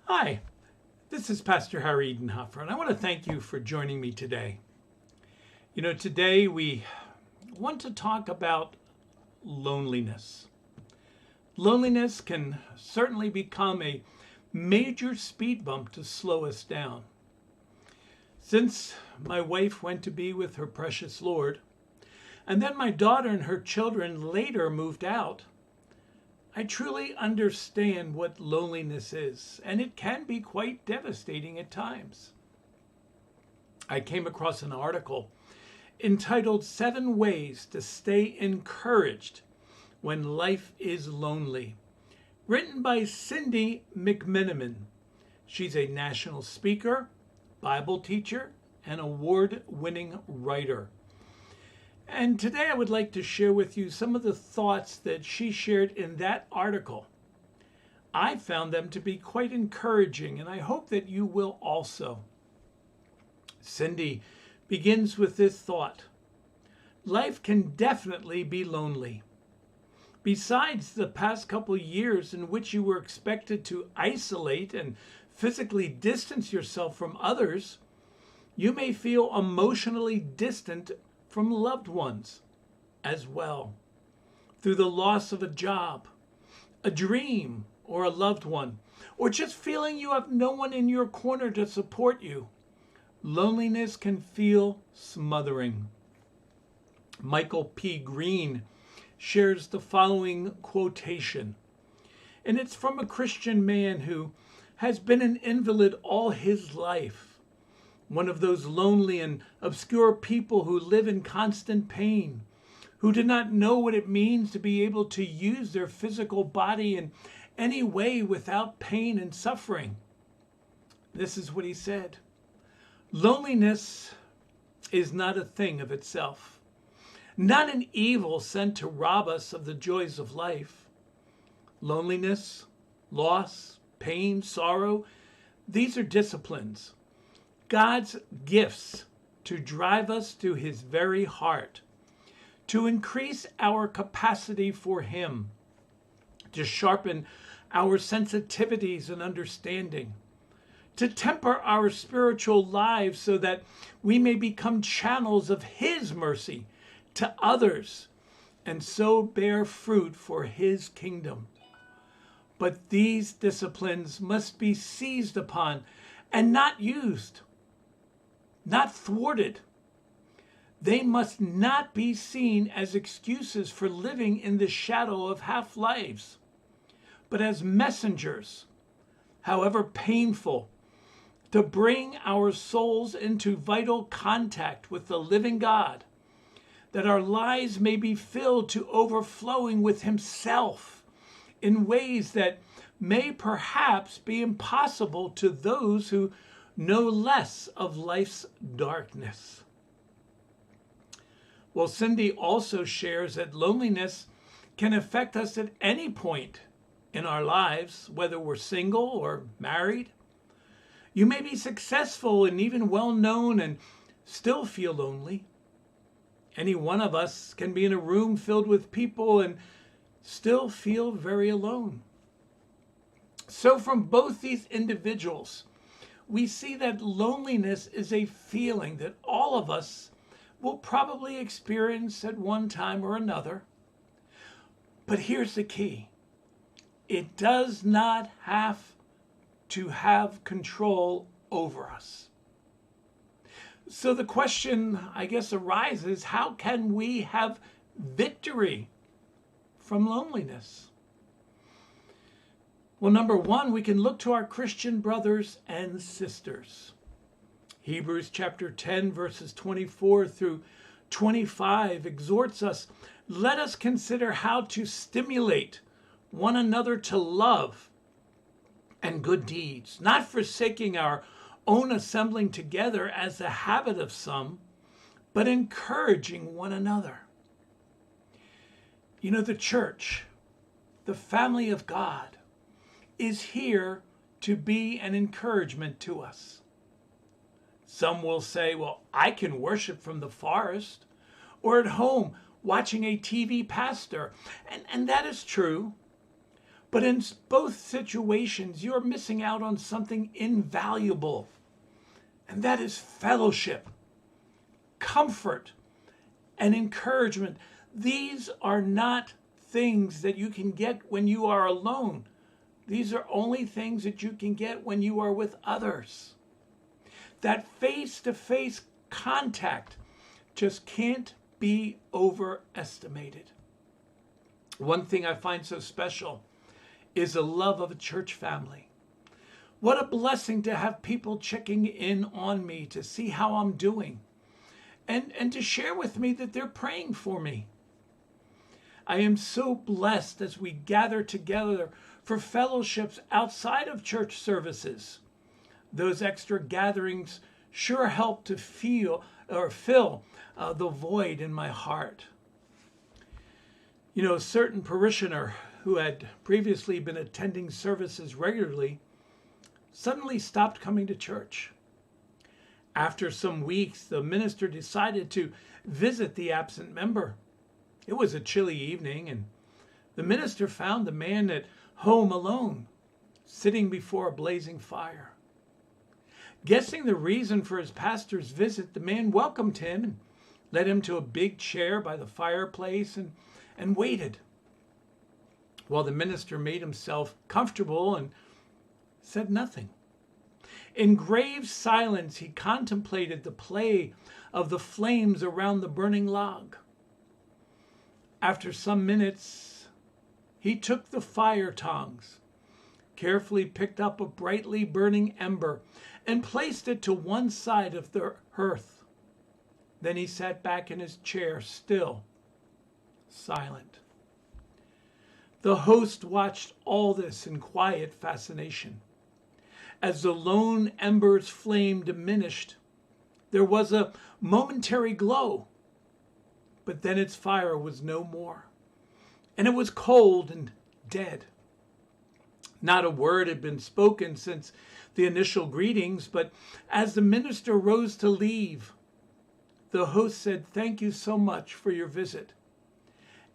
Hi, this is Pastor Harry Edenhofer, and I want to thank you for joining me today. Today we want to talk about loneliness. Loneliness can certainly become a major speed bump to slow us down. Since my wife went to be with her precious Lord, and then my daughter and her children later moved out, I truly understand what loneliness is, and it can be quite devastating at times. I came across an article entitled 7 Ways to Stay Encouraged When Life is Lonely, written by Cindy McMenamin. She's a national speaker, Bible teacher, and award-winning writer. And today I would like to share with you some of the thoughts that she shared in that article. I found them to be quite encouraging, and I hope that you will also. Cindy begins with this thought: life can definitely be lonely. Besides the past couple years in which you were expected to isolate and physically distance yourself from others, you may feel emotionally distant from loved ones as well, through the loss of a job, a dream, or a loved one, or just feeling you have no one in your corner to support you. Loneliness can feel smothering. Michael P. Green shares the following quotation, and it's from a Christian man who has been an invalid all his life. One of those lonely and obscure people who live in constant pain, who do not know what it means to be able to use their physical body in any way without pain and suffering. This is what he said: loneliness is not a thing of itself, not an evil sent to rob us of the joys of life. Loneliness, loss, pain, sorrow, these are disciplines, God's gifts to drive us to his very heart, to increase our capacity for him, to sharpen our sensitivities and understanding, to temper our spiritual lives so that we may become channels of his mercy to others and so bear fruit for his kingdom. But these disciplines must be seized upon and not used, not thwarted. They must not be seen as excuses for living in the shadow of half-lives, but as messengers, however painful, to bring our souls into vital contact with the living God, that our lives may be filled to overflowing with himself in ways that may perhaps be impossible to those who know less of life's darkness. Well, Cindy also shares that loneliness can affect us at any point in our lives, whether we're single or married. You may be successful and even well known and still feel lonely. Any one of us can be in a room filled with people and still feel very alone. So from both these individuals, we see that loneliness is a feeling that all of us will probably experience at one time or another. But here's the key: it does not have to have control over us. So the question, I guess, arises: how can we have victory from loneliness? Well, number one, we can look to our Christian brothers and sisters. Hebrews chapter 10, verses 24 through 25 exhorts us, let us consider how to stimulate one another to love and good deeds, not forsaking our own assembling together as the habit of some, but encouraging one another. You know, the church, the family of God, is here to be an encouragement to us. Some will say, well, I can worship from the forest or at home watching a TV pastor. And that is true. But in both situations, you're missing out on something invaluable, and that is fellowship, comfort, and encouragement. These are not things that you can get when you are alone. These are only things that you can get when you are with others. That face-to-face contact just can't be overestimated. One thing I find so special is the love of a church family. What a blessing to have people checking in on me to see how I'm doing and to share with me that they're praying for me. I am so blessed as we gather together for fellowships outside of church services. Those extra gatherings sure help to fill the void in my heart. You know, a certain parishioner who had previously been attending services regularly suddenly stopped coming to church. After some weeks, the minister decided to visit the absent member. It was a chilly evening, and the minister found the man at home alone, sitting before a blazing fire. Guessing the reason for his pastor's visit, the man welcomed him and led him to a big chair by the fireplace and waited while the minister made himself comfortable and said nothing. In grave silence, he contemplated the play of the flames around the burning log. After some minutes, he took the fire tongs, carefully picked up a brightly burning ember, and placed it to one side of the hearth. Then he sat back in his chair, still, silent. The host watched all this in quiet fascination. As the lone ember's flame diminished, there was a momentary glow, but then its fire was no more, and it was cold and dead. Not a word had been spoken since the initial greetings, but as the minister rose to leave, the host said, "Thank you so much for your visit,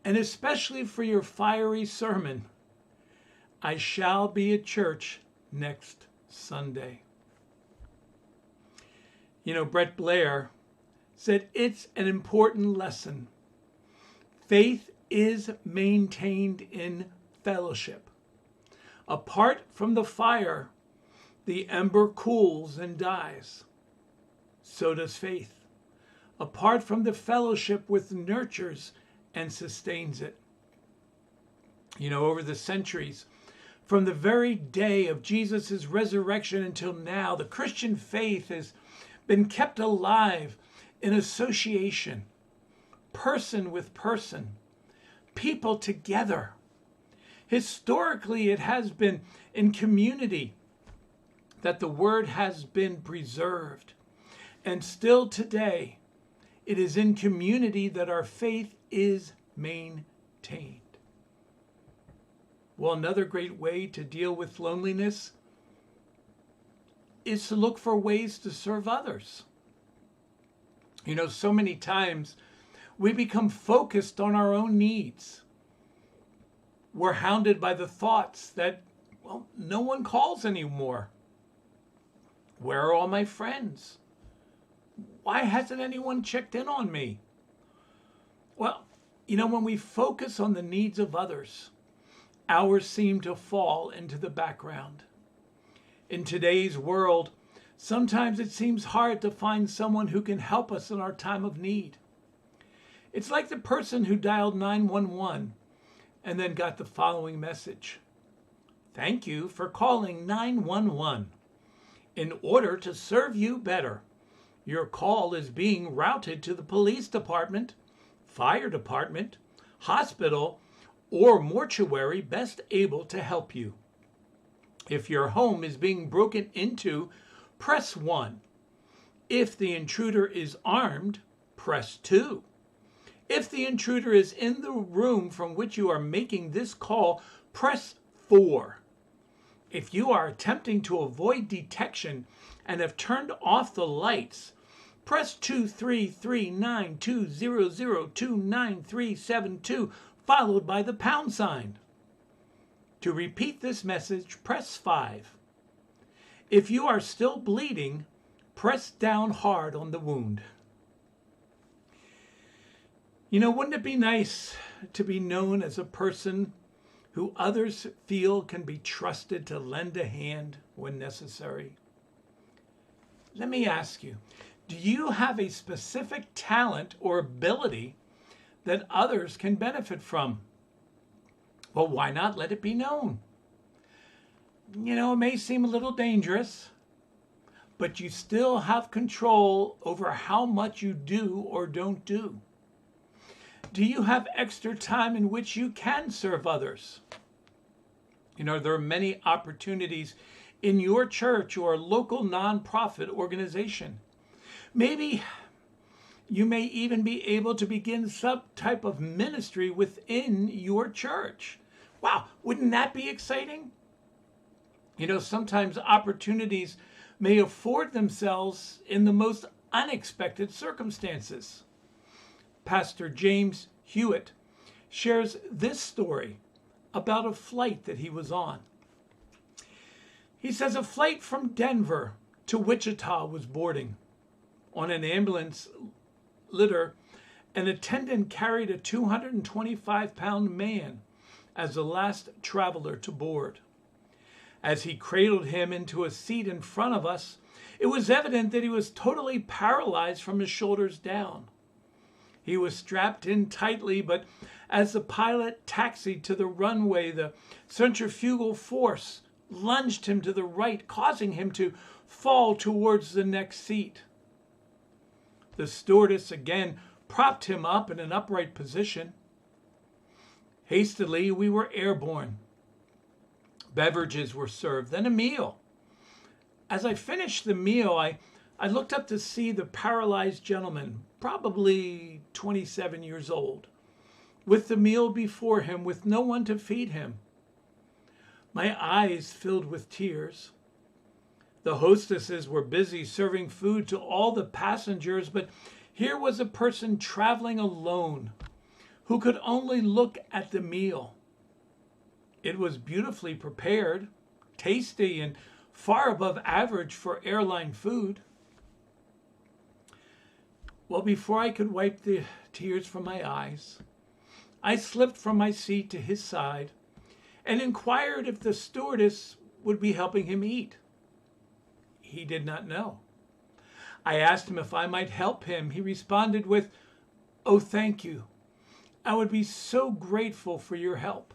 and especially for your fiery sermon. I shall be at church next Sunday." You know, Brett Blair said it's an important lesson. Faith is maintained in fellowship. Apart from the fire, the ember cools and dies. So does faith. Apart from the fellowship which nurtures and sustains it. You know, over the centuries, from the very day of Jesus' resurrection until now, the Christian faith has been kept alive in association, person with person, people together. Historically, it has been in community that the word has been preserved. And still today, it is in community that our faith is maintained. Well, another great way to deal with loneliness is to look for ways to serve others. You know, so many times we become focused on our own needs. We're hounded by the thoughts that, well, no one calls anymore. Where are all my friends? Why hasn't anyone checked in on me? Well, you know, when we focus on the needs of others, ours seem to fall into the background. In today's world, sometimes it seems hard to find someone who can help us in our time of need. It's like the person who dialed 911 and then got the following message: "Thank you for calling 911. In order to serve you better, your call is being routed to the police department, fire department, hospital, or mortuary best able to help you. If your home is being broken into, press 1. If the intruder is armed, press 2. If the intruder is in the room from which you are making this call, press 4. If you are attempting to avoid detection and have turned off the lights, press 233-920-029-372, followed by the pound sign. To repeat this message, press 5. If you are still bleeding, press down hard on the wound. Wouldn't it be nice to be known as a person who others feel can be trusted to lend a hand when necessary? Let me ask you, do you have a specific talent or ability that others can benefit from? Well, why not let it be known? It may seem a little dangerous, but you still have control over how much you do or don't do. Do you have extra time in which you can serve others? There are many opportunities in your church or local nonprofit organization. Maybe you may even be able to begin some type of ministry within your church. Wow, wouldn't that be exciting? Sometimes opportunities may afford themselves in the most unexpected circumstances. Pastor James Hewitt shares this story about a flight that he was on. He says a flight from Denver to Wichita was boarding. On an ambulance litter, an attendant carried a 225-pound man as the last traveler to board. As he cradled him into a seat in front of us, it was evident that he was totally paralyzed from his shoulders down. He was strapped in tightly, but as the pilot taxied to the runway, the centrifugal force lunged him to the right, causing him to fall towards the next seat. The stewardess again propped him up in an upright position. Hastily, we were airborne. Beverages were served, then a meal. As I finished the meal, I looked up to see the paralyzed gentleman, probably 27 years old, with the meal before him, with no one to feed him. My eyes filled with tears. The hostesses were busy serving food to all the passengers, but here was a person traveling alone who could only look at the meal. It was beautifully prepared, tasty, and far above average for airline food. Well, before I could wipe the tears from my eyes, I slipped from my seat to his side and inquired if the stewardess would be helping him eat. He did not know. I asked him if I might help him. He responded with, "Oh, thank you. I would be so grateful for your help."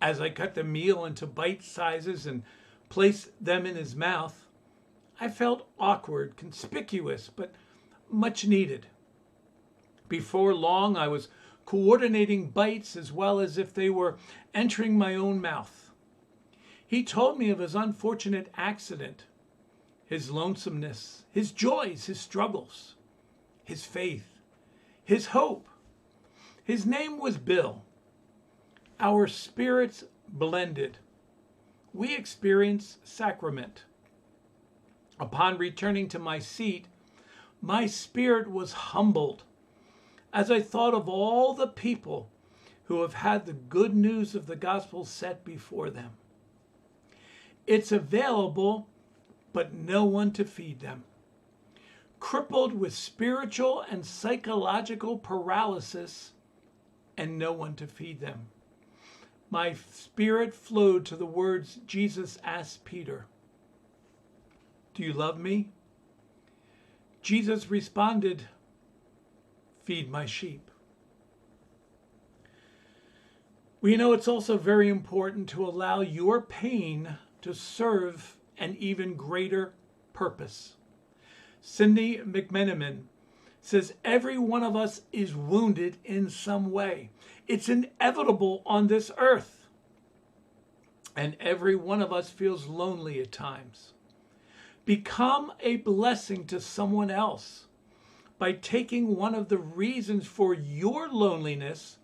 As I cut the meal into bite sizes and placed them in his mouth, I felt awkward, conspicuous, but much needed. Before long, I was coordinating bites as well as if they were entering my own mouth. He told me of his unfortunate accident, his lonesomeness, his joys, his struggles, his faith, his hope. His name was Bill. Our spirits blended. We experienced sacrament. Upon returning to my seat, my spirit was humbled as I thought of all the people who have had the good news of the gospel set before them. It's available, but no one to feed them. Crippled with spiritual and psychological paralysis, and no one to feed them. My spirit flowed to the words Jesus asked Peter, "Do you love me?" Jesus responded, "Feed my sheep." We know it's also very important to allow your pain to serve an even greater purpose. Cindy McMenamin says every one of us is wounded in some way. It's inevitable on this earth. And every one of us feels lonely at times. Become a blessing to someone else by taking one of the reasons for your loneliness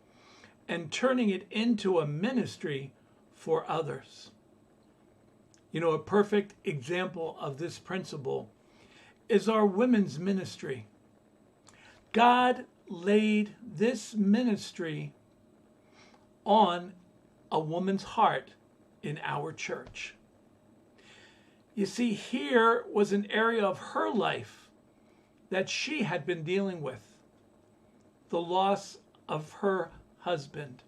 and turning it into a ministry for others. A perfect example of this principle is our women's ministry. God laid this ministry on a woman's heart in our church. You see, here was an area of her life that she had been dealing with, the loss of her husband.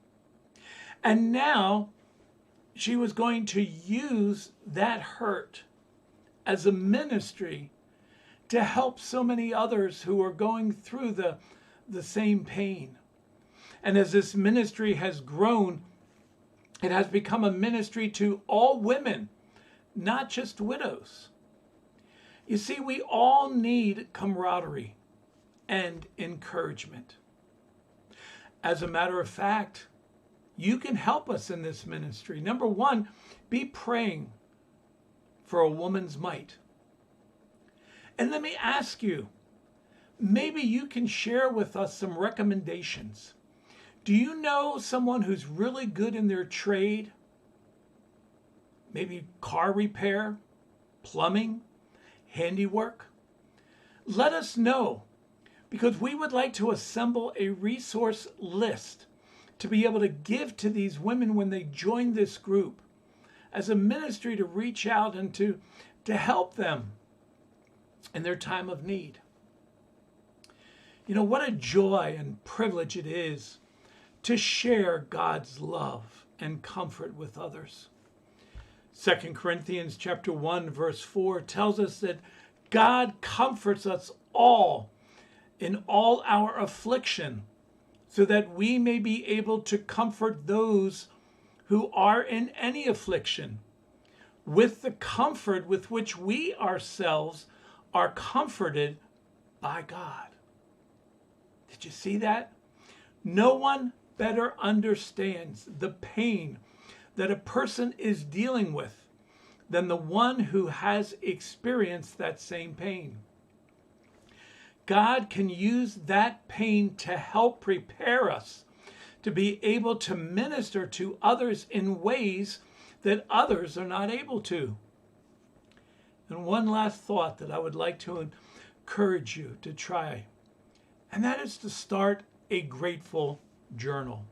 And now she was going to use that hurt as a ministry to help so many others who are going through the same pain. And as this ministry has grown, it has become a ministry to all women, not just widows. You see, we all need camaraderie and encouragement. As a matter of fact, you can help us in this ministry. Number one, be praying for a woman's might. And let me ask you, maybe you can share with us some recommendations. Do you know someone who's really good in their trade? Maybe car repair, plumbing, handiwork? Let us know, because we would like to assemble a resource list to be able to give to these women when they join this group as a ministry to reach out and to help them in their time of need. You know, what a joy and privilege it is to share God's love and comfort with others. 2 Corinthians chapter 1, verse 4 tells us that God comforts us all in all our affliction, so that we may be able to comfort those who are in any affliction with the comfort with which we ourselves are comforted by God. Did you see that? No one better understands the pain that a person is dealing with than the one who has experienced that same pain. God can use that pain to help prepare us to be able to minister to others in ways that others are not able to. And one last thought that I would like to encourage you to try, and that is to start a grateful journal.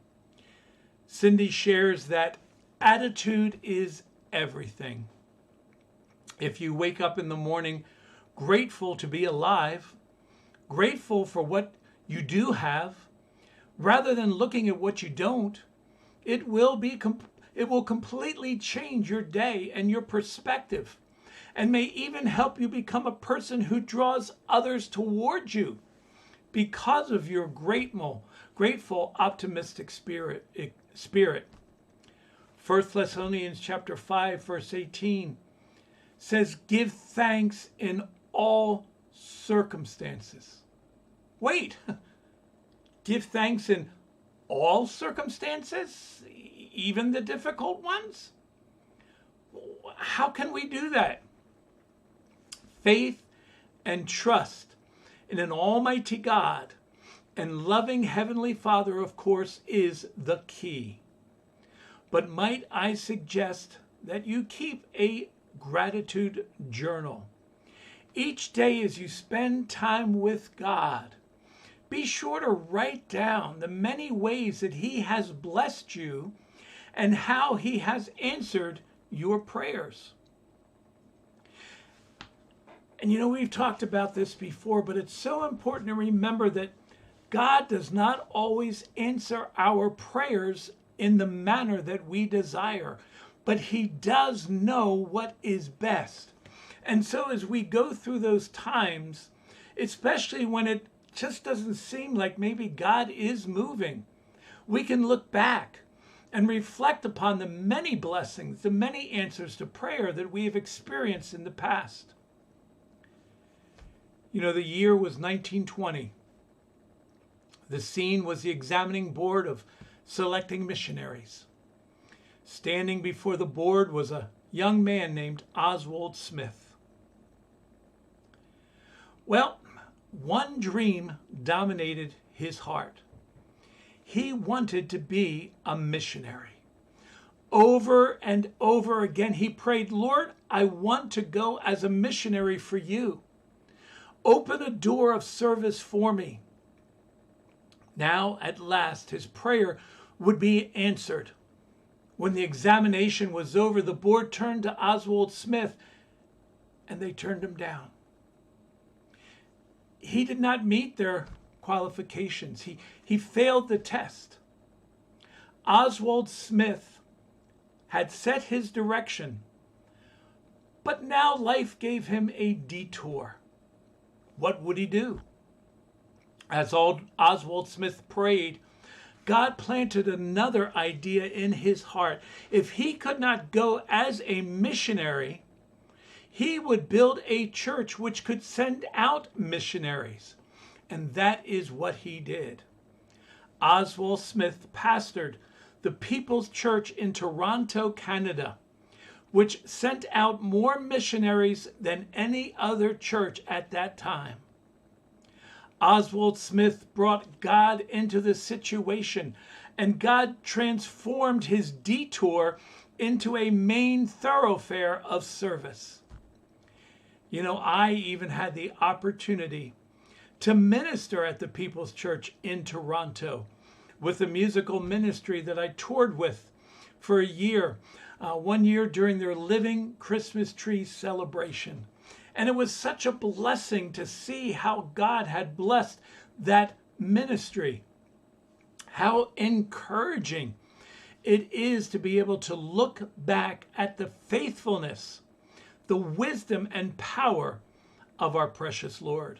Cindy shares that attitude is everything. If you wake up in the morning grateful to be alive, grateful for what you do have, rather than looking at what you don't, it will completely change your day and your perspective, and may even help you become a person who draws others towards you because of your grateful, optimistic spirit. 1 Thessalonians chapter 5, verse 18 says, "Give thanks in all circumstances." Wait, give thanks in all circumstances, even the difficult ones? How can we do that? Faith and trust in an almighty God and loving Heavenly Father, of course, is the key. But might I suggest that you keep a gratitude journal. Each day as you spend time with God, be sure to write down the many ways that He has blessed you and how He has answered your prayers. And you know, we've talked about this before, but it's so important to remember that God does not always answer our prayers in the manner that we desire, but He does know what is best. And so as we go through those times, especially when it just doesn't seem like maybe God is moving, we can look back and reflect upon the many blessings, the many answers to prayer that we have experienced in the past. You know, the year was 1920. The scene was the examining board of selecting missionaries. Standing before the board was a young man named Oswald Smith. Well, one dream dominated his heart. He wanted to be a missionary. Over and over again, he prayed, "Lord, I want to go as a missionary for you. Open a door of service for me." Now, at last, his prayer would be answered. When the examination was over, the board turned to Oswald Smith and they turned him down. He did not meet their qualifications. He failed the test. Oswald Smith had set his direction, but now life gave him a detour. What would he do? As Oswald Smith prayed, God planted another idea in his heart. If he could not go as a missionary, he would build a church which could send out missionaries. And that is what he did. Oswald Smith pastored the People's Church in Toronto, Canada, which sent out more missionaries than any other church at that time. Oswald Smith brought God into the situation, and God transformed his detour into a main thoroughfare of service. You know, I even had the opportunity to minister at the People's Church in Toronto with a musical ministry that I toured with for a year, 1 year during their Living Christmas Tree celebration. And it was such a blessing to see how God had blessed that ministry. How encouraging it is to be able to look back at the faithfulness, the wisdom and power of our precious Lord.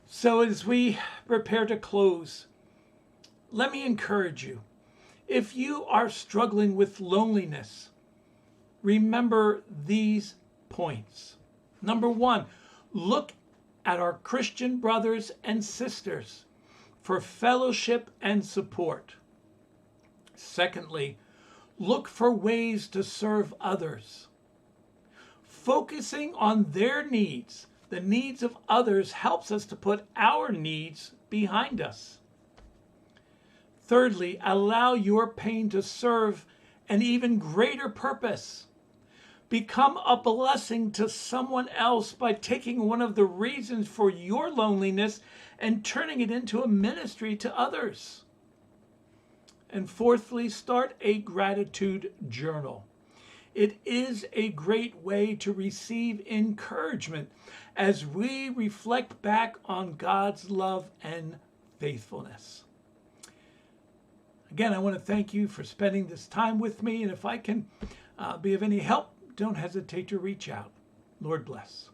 So as we prepare to close, let me encourage you. If you are struggling with loneliness, remember these points. Number one, look at our Christian brothers and sisters for fellowship and support. Secondly, look for ways to serve others. Focusing on their needs, the needs of others, helps us to put our needs behind us. Thirdly, allow your pain to serve an even greater purpose. Become a blessing to someone else by taking one of the reasons for your loneliness and turning it into a ministry to others. And fourthly, start a gratitude journal. It is a great way to receive encouragement as we reflect back on God's love and faithfulness. Again, I want to thank you for spending this time with me, and if I can be of any help, don't hesitate to reach out. Lord bless.